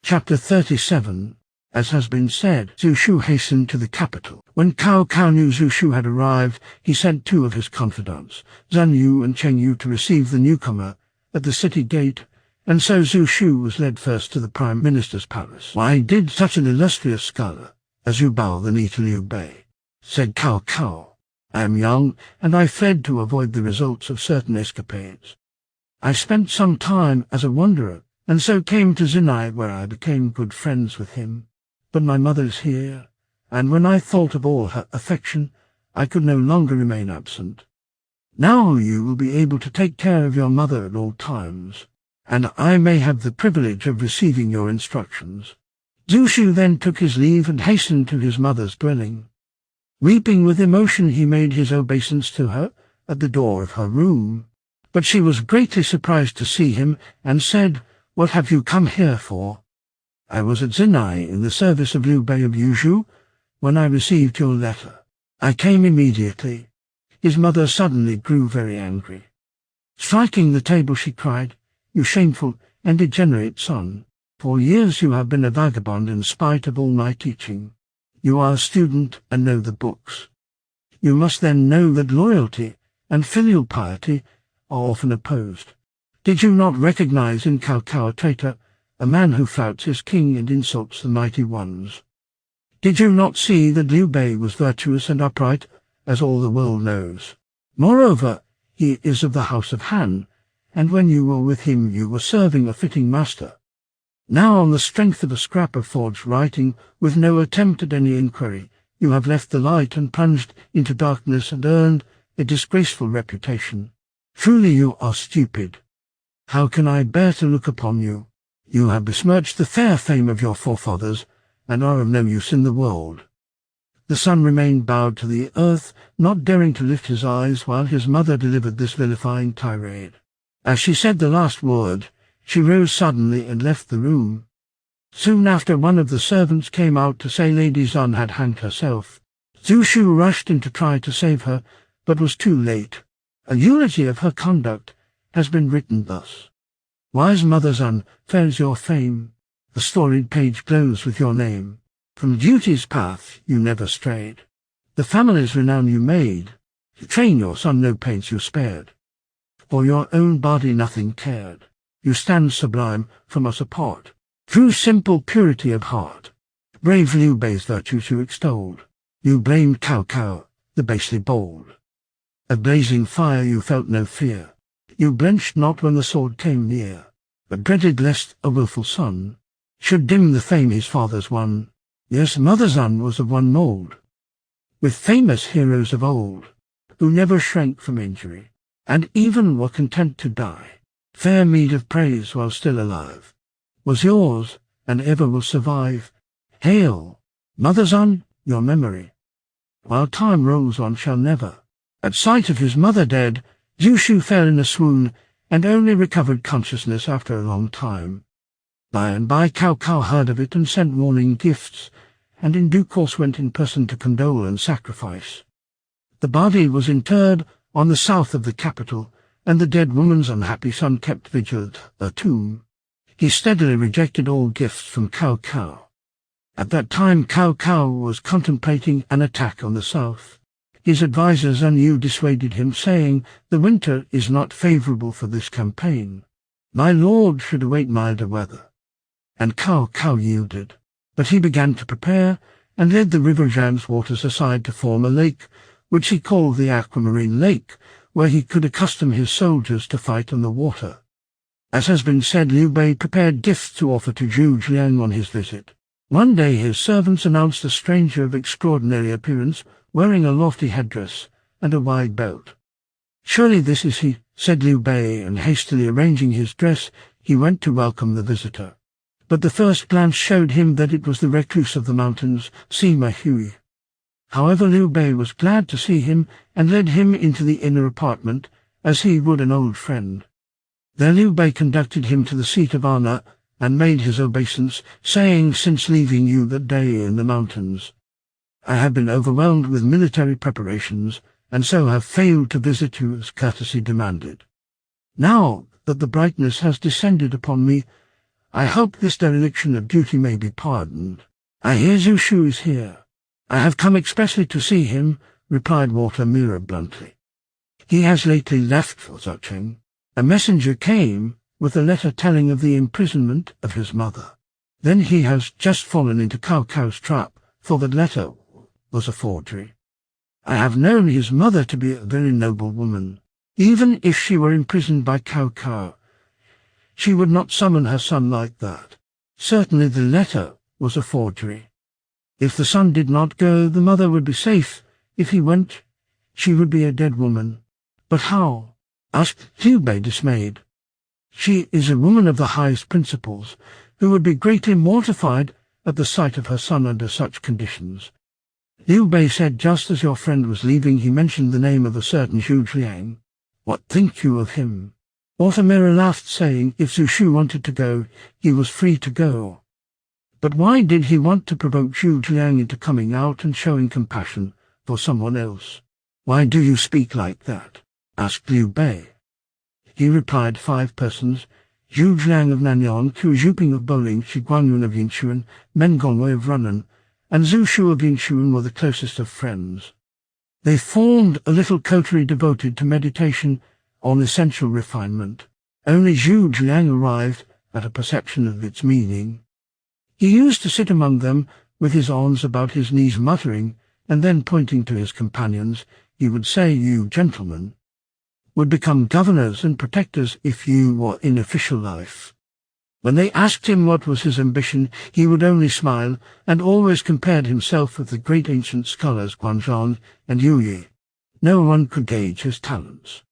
Chapter 37. As has been said, Zhu Shu hastened to the capital. When Cao Cao knew Zhu Shu had arrived, he sent two of his confidants, Zhan Yu and Cheng Yu, to receive the newcomer at the city gate, and so Zhu Shu was led first to the Prime Minister's palace. "Why did such an illustrious scholar as you bow the knee to Liu Bei?" said Cao Cao. "I am young, and I fled to avoid the results of certain escapades. I spent some time as a wanderer, and so came to Zinai, where I became good friends with him. But my mother is here, and when I thought of all her affection, I could no longer remain absent. Now you will be able to take care of your mother at all times, and I may have the privilege of receiving your instructions." Zhu Shu then took his leave and hastened to his mother's dwelling. Weeping with emotion, he made his obeisance to her at the door of her room. But she was greatly surprised to see him, and said, "What have you come here for?" "I was at Zinai in the service of Liu Bei of Yuzhou when I received your letter. I came immediately." His mother suddenly grew very angry. Striking the table, she cried, "You shameful and degenerate son! For years you have been a vagabond in spite of all my teaching. You are a student and know the books. You must then know that loyalty and filial piety are often opposed. Did you not recognize in Cao Cao a traitor, a man who flouts his king and insults the mighty ones? Did you not see that Liu Bei was virtuous and upright, as all the world knows? Moreover, he is of the house of Han, and when you were with him you were serving a fitting master. Now, on the strength of a scrap of forged writing, with no attempt at any inquiry, you have left the light and plunged into darkness and earned a disgraceful reputation. Truly you are stupid. How can I bear to look upon you? You have besmirched the fair fame of your forefathers, and are of no use in the world." The son remained bowed to the earth, not daring to lift his eyes while his mother delivered this vilifying tirade. As she said the last word, she rose suddenly and left the room. Soon after, one of the servants came out to say Lady Zhan had hanged herself. Zhu Shu rushed in to try to save her, but was too late. A eulogy of her conduct has been written thus: "Wise Mother Zhan, fair is your fame. The storied page glows with your name. From duty's path you never strayed. The family's renown you made. To train your son no pains you spared. For your own body nothing cared. You stand sublime from us apart. Through simple purity of heart, brave Liu Bei's virtues you extolled. You blamed Cao Cao, the basely bold. Of blazing fire you felt no fear. You blenched not when the sword came near, but dreaded lest a wilful son should dim the fame his fathers won. Yes, Mother Zhan was of one mould, with famous heroes of old, who never shrank from injury, and even were content to die. Fair meed of praise while still alive was yours, and ever will survive. Hail, Mother Zhan, your memory, while time rolls on, shall never." At sight of his mother dead, Zhu Shu fell in a swoon, and only recovered consciousness after a long time. By and by Cao Cao heard of it and sent mourning gifts, and in due course went in person to condole and sacrifice. The body was interred on the south of the capital, and the dead woman's unhappy son kept vigil at her tomb. He steadily rejected all gifts from Cao Cao. At that time Cao Cao was contemplating an attack on the south. His advisers and you dissuaded him, saying, "The winter is not favourable for this campaign. My lord should await milder weather." And Cao Cao yielded. But he began to prepare, and led the river Jiang's waters aside to form a lake, which he called the Aquamarine Lake, where he could accustom his soldiers to fight on the water. As has been said, Liu Bei prepared gifts to offer to Zhu Jiang on his visit. One day his servants announced a stranger of extraordinary appearance, wearing a lofty headdress and a wide belt. "Surely this is he," said Liu Bei, and hastily arranging his dress, he went to welcome the visitor. But the first glance showed him that it was the recluse of the mountains, Sima Hui. However, Liu Bei was glad to see him, and led him into the inner apartment, as he would an old friend. There Liu Bei conducted him to the seat of honour, and made his obeisance, saying, "Since leaving you that day in the mountains, I have been overwhelmed with military preparations, and so have failed to visit you as courtesy demanded. Now that the brightness has descended upon me, I hope this dereliction of duty may be pardoned. I hear Zhu Shu is here. I have come expressly to see him, replied Walter Mira bluntly. He has lately left for Zucheng. A messenger came with a letter telling of the imprisonment of his mother. Then he has just fallen into Cao Cao's trap, for the letter was a forgery. I have known his mother to be a very noble woman. Even if she were imprisoned by Cao Cao, she would not summon her son like that. Certainly the letter was a forgery. If the son did not go, the mother would be safe. If he went, she would be a dead woman. But how? Asked Liu Bei, dismayed. She is a woman of the highest principles, who would be greatly mortified at the sight of her son under such conditions. Liu Bei said, just as your friend was leaving, he mentioned the name of a certain Zhu Zliang. What think you of him? Walter Mira laughed, saying if Zhu Shu wanted to go, he was free to go. But why did he want to provoke Zhu Zliang into coming out and showing compassion for someone else? Why do you speak like that? Asked Liu Bei. He replied, 5 persons, Zhu Zliang of Nanyang, Qiu Zhuping of Bowling, Shi Guangyun of Yinchuan, Men Gongwei of Runnan, and Zhu Shu of Yinchuan were the closest of friends. They formed a little coterie devoted to meditation on essential refinement. Only Zhu Zliang arrived at a perception of its meaning. He used to sit among them with his arms about his knees, muttering, and then pointing to his companions, he would say, you gentlemen would become governors and protectors if you were in official life. When they asked him what was his ambition, he would only smile, and always compared himself with the great ancient scholars Guanzhong and Yuyi. No one could gauge his talents.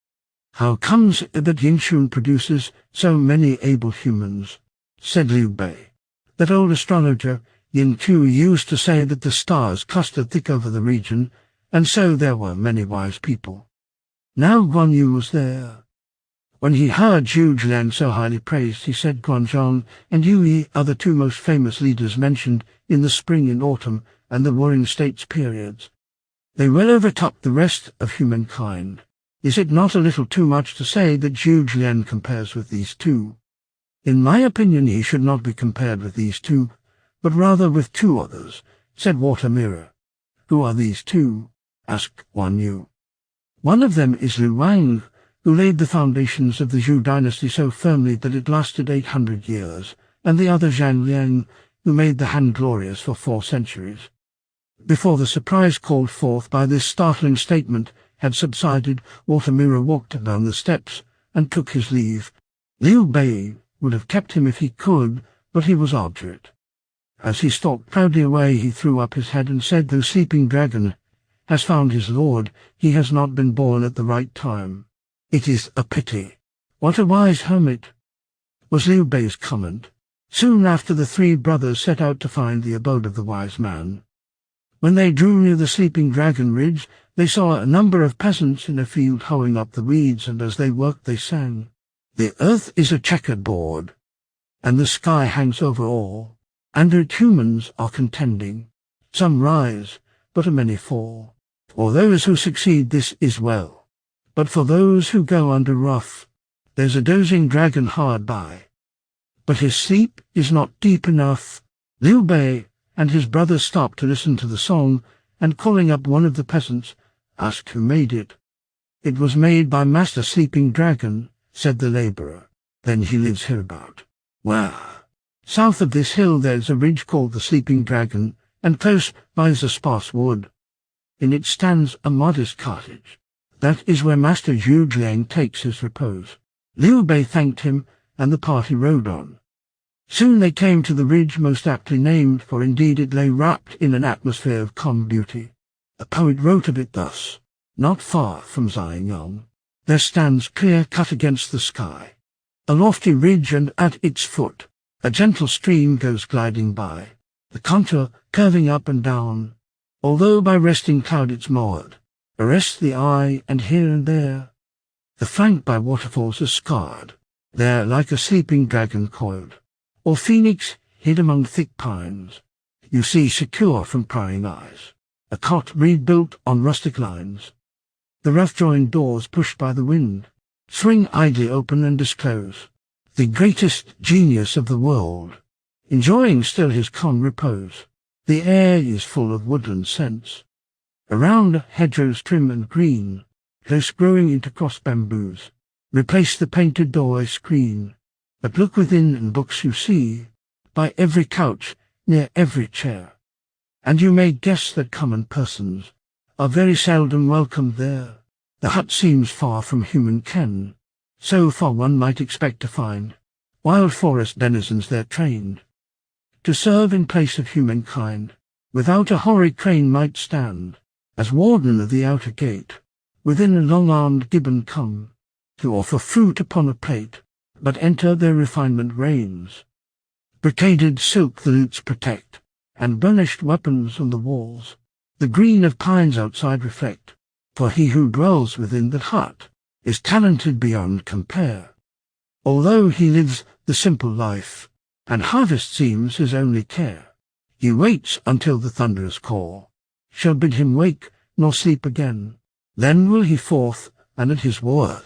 How comes it that Yinchuan produces so many able humans? Said Liu Bei. That old astrologer Yin Tu used to say that the stars clustered thick over the region, and so there were many wise people. Now Guan Yu was there. When he heard Zhu Zliang so highly praised, he said Guanzhong and Yuyi are the 2 most famous leaders mentioned in the spring and autumn and the warring states periods. They well overtop the rest of humankind. Is it not a little too much to say that Zhu Zliang compares with these 2? In my opinion, he should not be compared with these 2, but rather with 2 others, said Walter Mira. Who are these 2? Asked Guan Yu. One of them is Lu Wang, who laid the foundations of the Zhou dynasty so firmly that it lasted 800 years, and the other Zhang Liang, who made the Han glorious for 4 centuries. Before the surprise called forth by this startling statement had subsided, Walter Mira walked down the steps and took his leave. Liu Bei would have kept him if he could, but he was obdurate. As he stalked proudly away, he threw up his head and said, the sleeping dragon has found his lord. He has not been born at the right time. It is a pity. What a wise hermit, was Liu Bei's comment. Soon after, the 3 brothers set out to find the abode of the wise man. When they drew near the sleeping dragon ridge, they saw a number of peasants in a field hoeing up the weeds, and as they worked they sang, the earth is a checkered board, and the sky hangs over all. Under it humans are contending. Some rise, but a many fall. For those who succeed, this is well. But for those who go under rough, there's a dozing dragon hard by. But his sleep is not deep enough. Liu Bei and his brothers stopped to listen to the song, and calling up one of the peasants, asked who made it. It was made by Master Sleeping Dragon, said the labourer. Then he lives hereabout. Where? South of this hill there's a ridge called the Sleeping Dragon, and close by is a sparse wood. In it stands a modest cottage. That is where Master Zhu Zliang takes his repose. Liu Bei thanked him, and the party rode on. Soon they came to the ridge most aptly named, for indeed it lay wrapped in an atmosphere of calm beauty. A poet wrote of it thus, not far from Xianyang, there stands clear cut against the sky a lofty ridge, and at its foot a gentle stream goes gliding by, the contour curving up and down. Although by resting cloud it's moored, arrests the eye, and here and there the flank by waterfalls is scarred, there like a sleeping dragon coiled, or phoenix hid among thick pines. You see, secure from prying eyes, a cot rebuilt on rustic lines. The rough-joined doors pushed by the wind swing idly open and disclose the greatest genius of the world, enjoying still his calm repose. The air is full of woodland scents. Around hedgerows trim and green, close growing into cross bamboos. Replace the painted doorway screen, but look within and books you see, by every couch, near every chair. And you may guess that common persons are very seldom welcome there. The hut seems far from human ken, so far one might expect to find wild forest denizens there trained to serve in place of humankind. Without a hoary crane might stand as warden of the outer gate, within a long-armed gibbon come to offer fruit upon a plate, but enter their refinement reigns. Brocaded silk the lutes protect, and burnished weapons on the walls the green of pines outside reflect, for he who dwells within that hut is talented beyond compare. Although he lives the simple life, and harvest seems his only care, he waits until the thunderous call shall bid him wake nor sleep again. Then will he forth, and at his word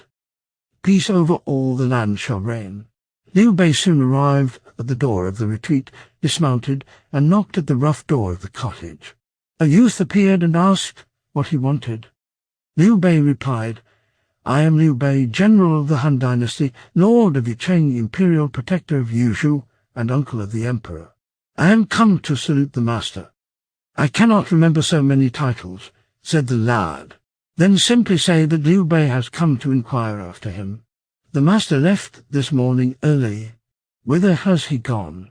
peace over all the land shall reign. Liu Bei soon arrived at the door of the retreat, dismounted, and knocked at the rough door of the cottage. A youth appeared and asked what he wanted. Liu Bei replied, "I am Liu Bei, general of the Han dynasty, lord of Yicheng, imperial protector of Yuzhou, and uncle of the emperor. I am come to salute the master." "I cannot remember so many titles," said the lad. "Then simply say that Liu Bei has come to inquire after him. The master left this morning early. Whither has he gone?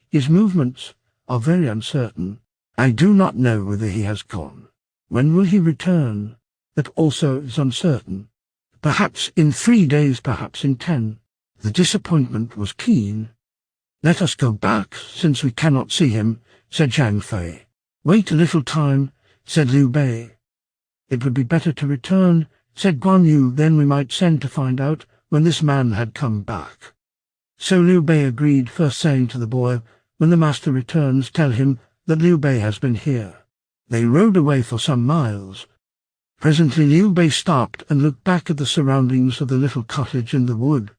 His movements are very uncertain. I do not know whither he has gone. When will he return? That also is uncertain. Perhaps in 3 days, perhaps in 10. The disappointment was keen. Let us go back, since we cannot see him," said Zhang Fei. "Wait a little time," said Liu Bei. "It would be better to return," said Guan Yu. "Then we might send to find out when this man had come back." So Liu Bei agreed, first saying to the boy, "When the master returns, tell him that Liu Bei has been here." They rode away for some miles. Presently Liu Bei stopped and looked back at the surroundings of the little cottage in the wood.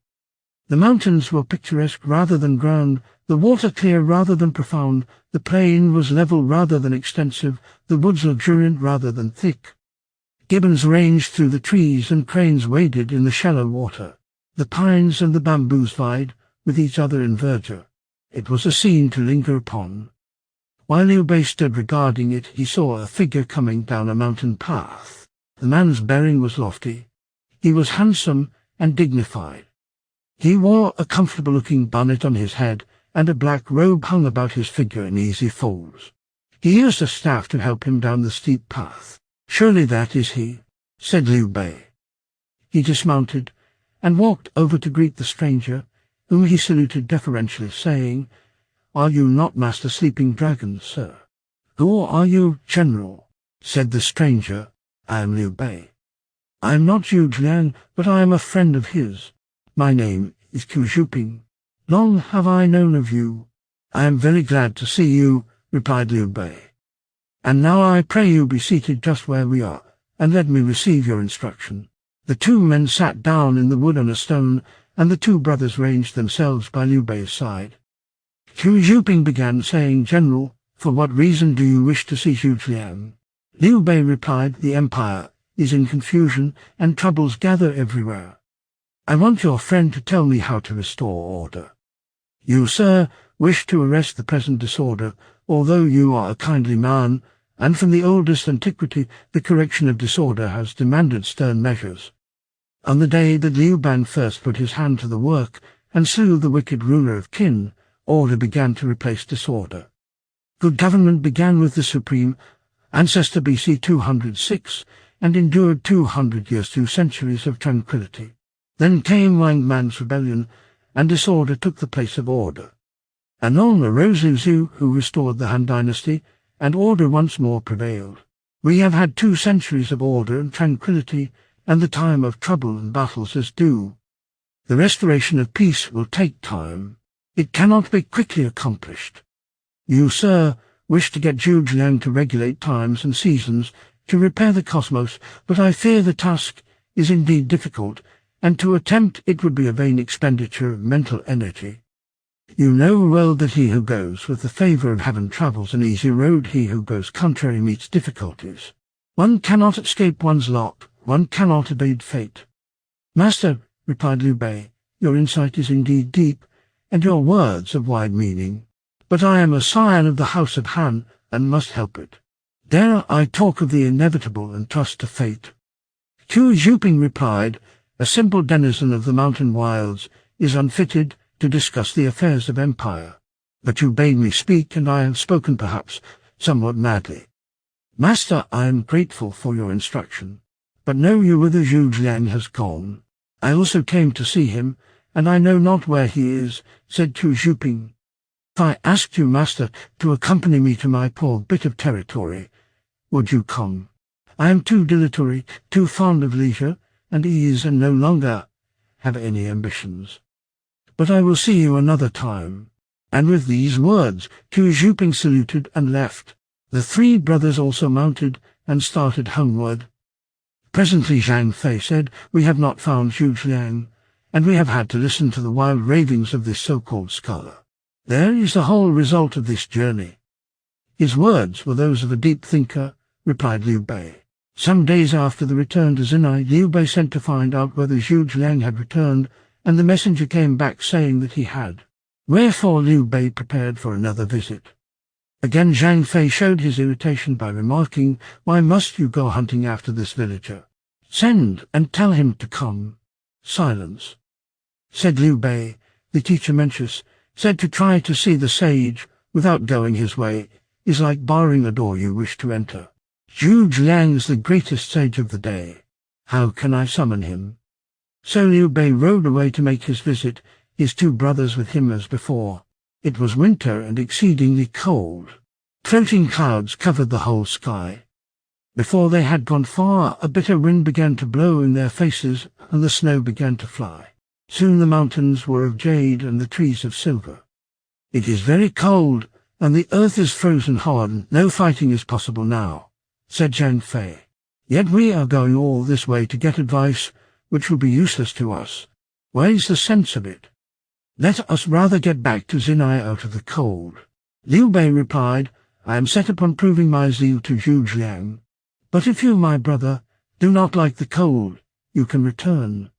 The mountains were picturesque rather than grand, the water clear rather than profound, the plain was level rather than extensive, the woods luxuriant rather than thick. Gibbons ranged through the trees and cranes waded in the shallow water. The pines and the bamboos vied with each other in verdure. It was a scene to linger upon. While Liu Bei stood regarding it, he saw a figure coming down a mountain path. The man's bearing was lofty. He was handsome and dignified. He wore a comfortable-looking bonnet on his head, and a black robe hung about his figure in easy folds. He used a staff to help him down the steep path. "Surely that is he," said Liu Bei. He dismounted and walked over to greet the stranger, whom he saluted deferentially, saying, "Are you not Master Sleeping Dragon, sir?" "Who are you, General?" said the stranger. "I am Liu Bei." "I am not Zhu Jiang, but I am a friend of his. My name is Qu Zhuping. Long have I known of you." "I am very glad to see you," replied Liu Bei. "And now I pray you be seated just where we are, and let me receive your instruction." The 2 men sat down in the wood on a stone, and the 2 brothers ranged themselves by Liu Bei's side. Qu Zhuping began, saying, "General, for what reason do you wish to see Zhu Jiang?" Liu Bei replied, "The empire is in confusion, and troubles gather everywhere. I want your friend to tell me how to restore order. You, sir, wish to arrest the present disorder, although you are a kindly man, and from the oldest antiquity the correction of disorder has demanded stern measures. On the day that Liu Ban first put his hand to the work and slew the wicked ruler of Qin, order began to replace disorder. Good government began with the supreme ancestor BC 206 and endured 200 years, 2 centuries of tranquility. Then came Wang Man's rebellion, and disorder took the place of order. Anon arose Liu Zhu, who restored the Han dynasty, and order once more prevailed. We have had 2 centuries of order and tranquility, and the time of trouble and battles is due. The restoration of peace will take time. It cannot be quickly accomplished. You, sir, wish to get Zhu Jiang to regulate times and seasons, to repair the cosmos, but I fear the task is indeed difficult, and to attempt it would be a vain expenditure of mental energy. You know well that he who goes with the favour of heaven travels an easy road, he who goes contrary meets difficulties. One cannot escape one's lot, one cannot evade fate. Master, replied Liu Bei, your insight is indeed deep, and your words of wide meaning. But I am a scion of the house of Han, and must help it. Dare I talk of the inevitable and trust to fate? Qu Zhuping replied, a simple denizen of the mountain wilds is unfitted to discuss the affairs of empire. But you bade me speak, and I have spoken perhaps somewhat madly. Master, I am grateful for your instruction, but know you whither Zhu Jiang has gone? I also came to see him, and I know not where he is, said Qu Zhuping. If I asked you, master, to accompany me to my poor bit of territory, would you come? I am too dilatory, too fond of leisure and ease, and no longer have any ambitions. But I will see you another time. And with these words, Qu Zhuping saluted and left. The three brothers also mounted and started homeward. Presently Zhang Fei said, we have not found Zhu Jiang, and we have had to listen to the wild ravings of this so-called scholar. There is the whole result of this journey. His words were those of a deep thinker, replied Liu Bei. Some days after the return to Zinai, Liu Bei sent to find out whether Zhu Jiang had returned, and the messenger came back saying that he had. Wherefore Liu Bei prepared for another visit. Again Zhang Fei showed his irritation by remarking, why must you go hunting after this villager? Send and tell him to come. Silence. Said Liu Bei, the teacher Mencius said to try to see the sage without going his way is like barring a door you wish to enter. Zhu Jiang's the greatest sage of the day. How can I summon him? So Liu Bei rode away to make his visit, his two brothers with him as before. It was winter and exceedingly cold. Floating clouds covered the whole sky. Before they had gone far, a bitter wind began to blow in their faces, and the snow began to fly. Soon the mountains were of jade and the trees of silver. It is very cold, and the earth is frozen hard. No fighting is possible now, said Zhang Fei. Yet we are going all this way to get advice which will be useless to us. Where is the sense of it? Let us rather get back to Zinai out of the cold. Liu Bei replied, I am set upon proving my zeal to Zhu Jiang. But if you, my brother, do not like the cold, you can return.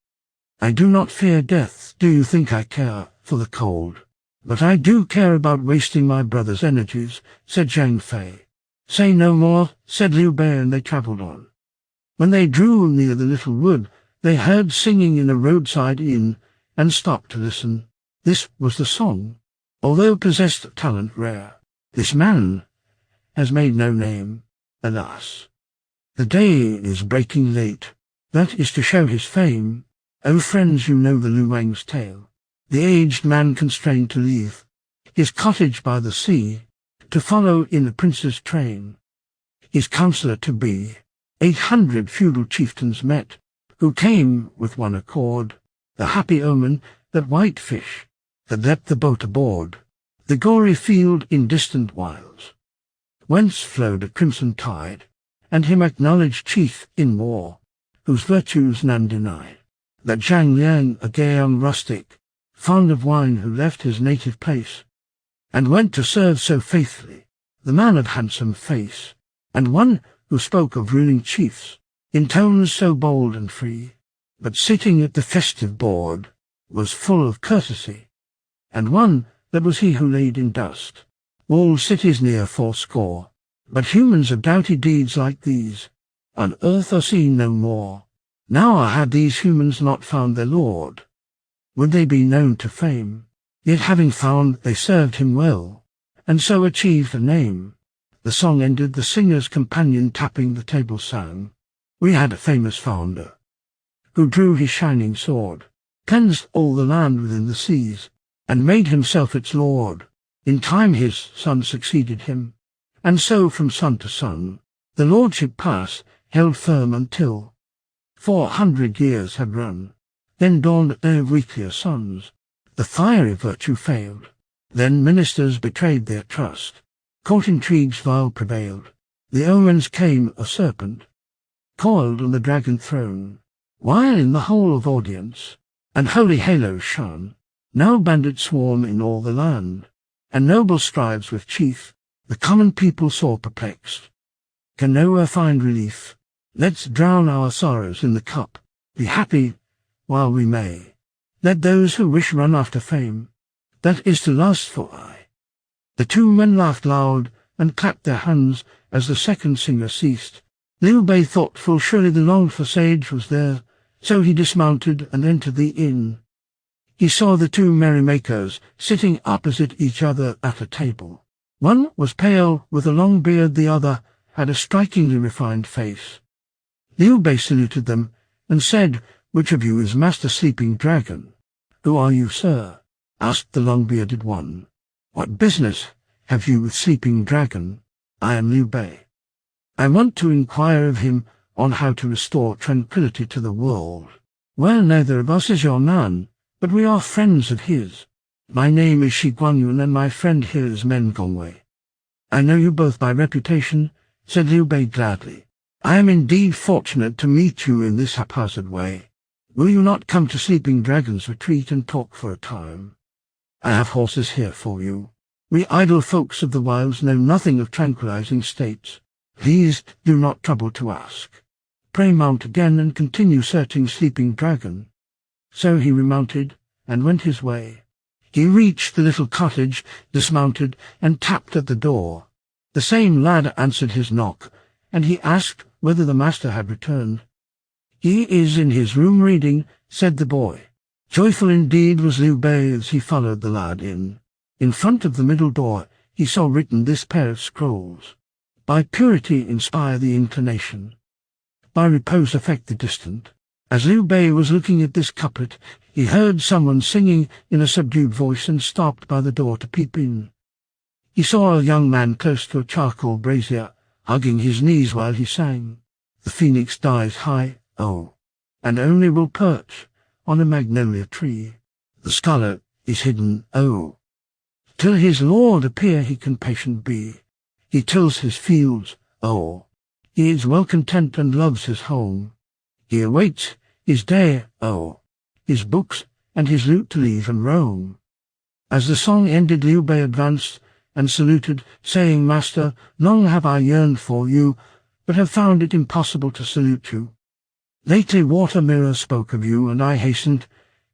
I do not fear death. Do you think I care for the cold? But I do care about wasting my brother's energies, said Zhang Fei. Say no more, said Liu Bei, and they travelled on. When they drew near the little wood, they heard singing in a roadside inn, and stopped to listen. This was the song. Although possessed of talent rare, this man has made no name, alas. The day is breaking late. That is to show his fame. O friends, you know the Luwang's tale. The aged man constrained to leave his cottage by the sea, to follow in the prince's train. His counsellor to be 800 feudal chieftains met, who came with one accord. The Happy Omen, that white fish that leapt the boat aboard, the gory field in distant wilds, whence flowed a crimson tide, and him acknowledged chief in war, whose virtues none deny. That Zhang Liang, a gay young rustic, fond of wine, who left his native place, and went to serve so faithfully, the man of handsome face, and one who spoke of ruling chiefs, in tones so bold and free, but sitting at the festive board, was full of courtesy, and one that was he who laid in dust walled cities near fourscore. But humans of doughty deeds like these on earth are seen no more. Now had these humans not found their Lord, would they be known to fame? Yet having found, they served him well, and so achieved a name. The song ended, the singer's companion tapping the table sang, we had a famous founder, who drew his shining sword, cleansed all the land within the seas, and made himself its lord. In time his son succeeded him, and so from son to son, the lordship passed, held firm until 400 years had run. Then dawned their weaklier sons. The fiery virtue failed. Then ministers betrayed their trust. Court intrigues vile prevailed. The omens came, a serpent, coiled on the dragon throne. While in the whole of audience, and holy halos shone, no bandits swarm in all the land, and noble strives with chief, the common people sore perplexed, can nowhere find relief. Let's drown our sorrows in the cup, be happy while we may. Let those who wish run after fame, that is to last for aye. The two men laughed loud and clapped their hands as the second singer ceased. Liu Bei thoughtful, surely the longed-for sage was there, so he dismounted and entered the inn. He saw the two merrymakers sitting opposite each other at a table. One was pale with a long beard, the other had a strikingly refined face. Liu Bei saluted them and said, "Which of you is Master Sleeping Dragon?" "Who are you, sir?" asked the long-bearded one. "What business have you with Sleeping Dragon?" "I am Liu Bei. I want to inquire of him on how to restore tranquility to the world." "Well, neither of us is your man, but we are friends of his. My name is Shi Guangyun, and my friend here is Men Gongwei." "I know you both by reputation," said Liu Bei gladly. "I am indeed fortunate to meet you in this haphazard way. Will you not come to Sleeping Dragon's retreat and talk for a time? I have horses here for you. We idle folks of the wilds know nothing of tranquilizing states. Please do not trouble to ask. Pray mount again and continue searching Sleeping Dragon." So he remounted and went his way. He reached the little cottage, dismounted, and tapped at the door. The same lad answered his knock, and he asked whether the master had returned. "He is in his room reading," said the boy. Joyful indeed was Liu Bei as he followed the lad in. In front of the middle door he saw written this pair of scrolls: "By purity inspire the inclination, by repose affect the distant." As Liu Bei was looking at this couplet, he heard someone singing in a subdued voice and stopped by the door to peep in. He saw a young man close to a charcoal brazier, hugging his knees while he sang. "The phoenix dies high, oh, and only will perch on a magnolia tree. The scholar is hidden, oh, till his lord appear he can patient be. He tills his fields, oh, he is well content and loves his home. He awaits his day, oh, his books and his lute to leave and roam." As the song ended, Liu Bei advanced and saluted, saying, "Master, long have I yearned for you, but have found it impossible to salute you. Lately Water Mirror spoke of you, and I hastened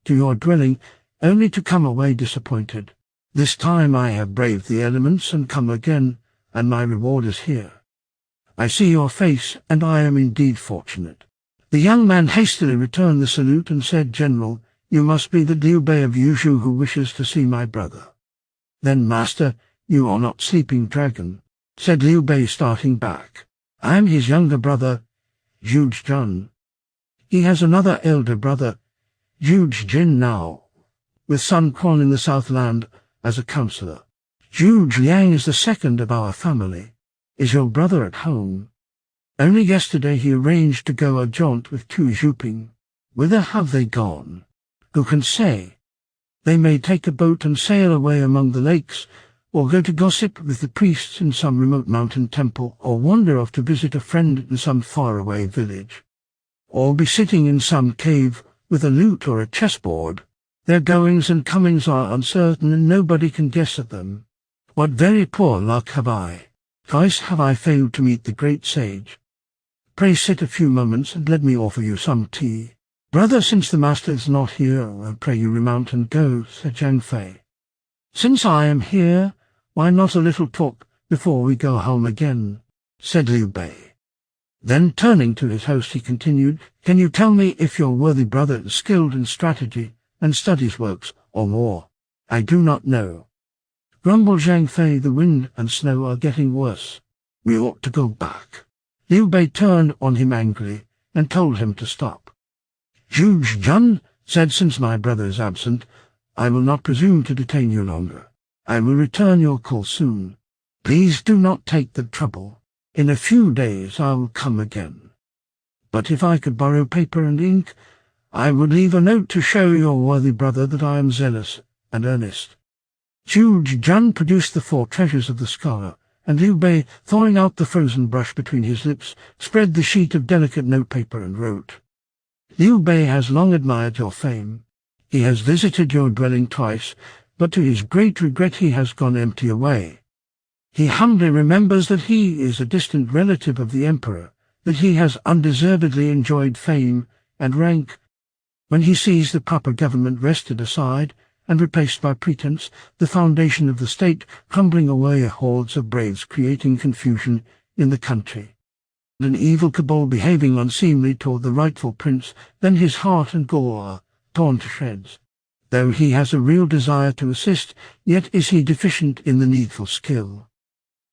to your dwelling, only to come away disappointed. This time I have braved the elements and come again, and my reward is here. I see your face, and I am indeed fortunate." The young man hastily returned the salute and said, "General, you must be the Liu Bei of Yuzhou who wishes to see my brother." "Then, master, you are not Sleeping Dragon," said Liu Bei, starting back. "I am his younger brother, Zhuge Jun. He has another elder brother, Zhuge Jin now, with Sun Quan in the Southland as a counselor. Zhuge Liang is the second of our family. Is your brother at home?" "Only yesterday he arranged to go a jaunt with Tu Zhuping. Whither have they gone? Who can say? They may take a boat and sail away among the lakes, or go to gossip with the priests in some remote mountain temple, or wander off to visit a friend in some faraway village, or be sitting in some cave with a lute or a chessboard. Their goings and comings are uncertain, and nobody can guess at them. What very poor luck have I! Twice have I failed to meet the great sage. Pray sit a few moments and let me offer you some tea." "Brother, since the master is not here, I pray you remount and go," said Zhang Fei. "Since I am here, why not a little talk before we go home again?" said Liu Bei. Then turning to his host he continued, "Can you tell me if your worthy brother is skilled in strategy and studies works or more?" "I do not know," grumbled Zhang Fei. "The wind and snow are getting worse. We ought to go back." Liu Bei turned on him angrily and told him to stop. "Zhuge Jun said, since my brother is absent, I will not presume to detain you longer. I will return your call soon. Please do not take the trouble. In a few days I will come again. But if I could borrow paper and ink, I would leave a note to show your worthy brother that I am zealous and earnest." Zhuge Jun produced the 4 treasures of the scholar, and Liu Bei, thawing out the frozen brush between his lips, spread the sheet of delicate notepaper and wrote, Liu Bei has long admired your fame. He has visited your dwelling twice, but to his great regret he has gone empty away. He humbly remembers that he is a distant relative of the emperor, that he has undeservedly enjoyed fame and rank. When he sees the proper government wrested aside and replaced by pretense, the foundation of the state crumbling away, hordes of braves creating confusion in the country, an evil cabal behaving unseemly toward the rightful prince, then his heart and gall are torn to shreds. Though he has a real desire to assist, yet is he deficient in the needful skill.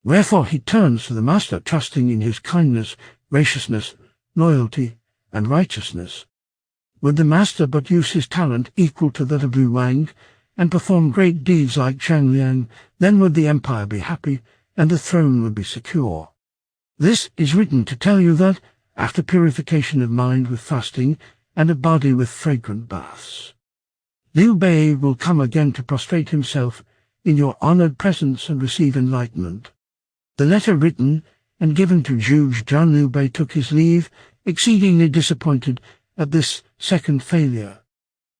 Wherefore he turns to the master, trusting in his kindness, graciousness, loyalty, and righteousness. Would the master but use his talent equal to that of Lu Wang, and perform great deeds like Zhang Liang, then would the empire be happy, and the throne would be secure. This is written to tell you that, after purification of mind with fasting, and a body with fragrant baths, Liu Bei will come again to prostrate himself in your honored presence and receive enlightenment. The letter written and given to Zhuge Zhan, Liu Bei took his leave, exceedingly disappointed at this second failure.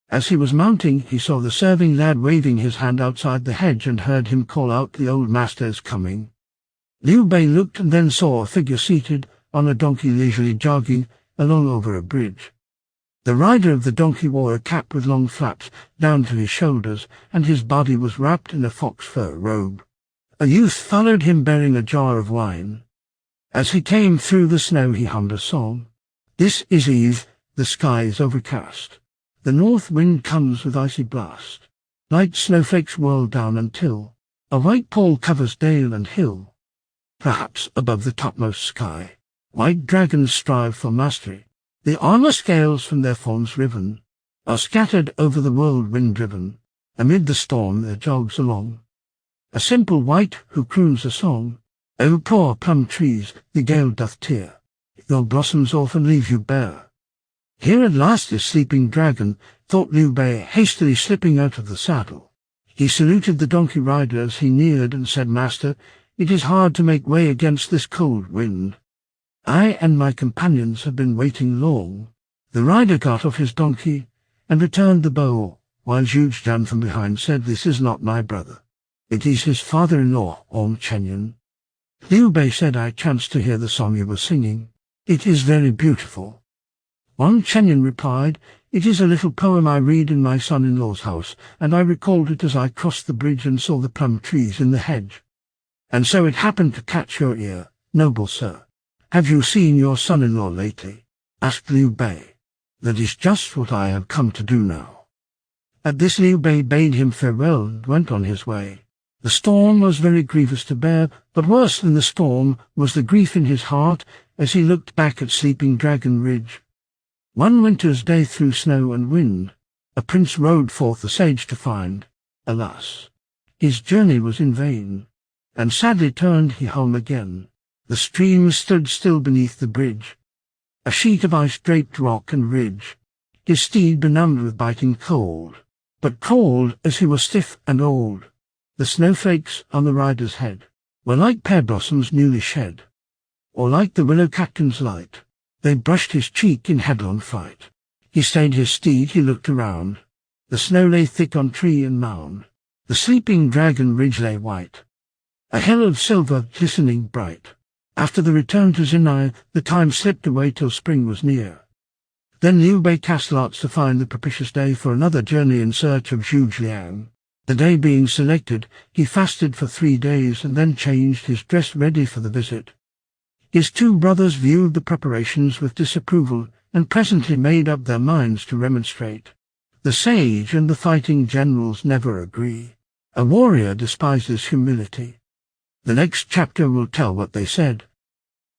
As he was mounting, he saw the serving lad waving his hand outside the hedge and heard him call out, "The old master is coming." Liu Bei looked and then saw a figure seated on a donkey leisurely jogging along over a bridge. The rider of the donkey wore a cap with long flaps down to his shoulders, and his body was wrapped in a fox fur robe. A youth followed him bearing a jar of wine. As he came through the snow he hummed a song. This is eve, the sky is overcast. The north wind comes with icy blast. Light snowflakes whirl down until a white pall covers dale and hill. Perhaps above the topmost sky, white dragons strive for mastery. The armor scales from their forms riven are scattered over the world wind-driven. Amid the storm there jogs along a simple wight who croons a song. O poor plum trees, the gale doth tear, your blossoms often leave you bare. Here at last is sleeping dragon, thought Liu Bei, hastily slipping out of the saddle. He saluted the donkey rider as he neared and said, "Master, it is hard to make way against this cold wind. I and my companions have been waiting long." The rider got off his donkey and returned the bow, while Zhuge Zhan from behind said, "This is not my brother. It is his father-in-law, Pinyin." Liu Bei said, "I chanced to hear the song you were singing. It is very beautiful." Pinyin replied, "It is a little poem I read in my son-in-law's house, and I recalled it as I crossed the bridge and saw the plum trees in the hedge. And so it happened to catch your ear, noble sir." "Have you seen your son-in-law lately?" asked Liu Bei. "That is just what I have come to do now." At this Liu Bei bade him farewell and went on his way. The storm was very grievous to bear, but worse than the storm was the grief in his heart as he looked back at Sleeping Dragon Ridge. One winter's day through snow and wind, a prince rode forth the sage to find. Alas, his journey was in vain, and sadly turned he home again. The stream stood still beneath the bridge, a sheet of ice draped rock and ridge, his steed benumbed with biting cold, but cold as he was stiff and old. The snowflakes on the rider's head were like pear blossoms newly shed, or like the willow catkins light. They brushed his cheek in headlong fright. He stayed his steed, he looked around. The snow lay thick on tree and mound. The Sleeping Dragon Ridge lay white, a hill of silver glistening bright. After the return to Zinai, the time slipped away till spring was near. Then Liu Bei cast lots to find the propitious day for another journey in search of Zhuge Liang. The day being selected, he fasted for 3 days and then changed his dress ready for the visit. His 2 brothers viewed the preparations with disapproval and presently made up their minds to remonstrate. The sage and the fighting generals never agree. A warrior despises humility. The next chapter will tell what they said.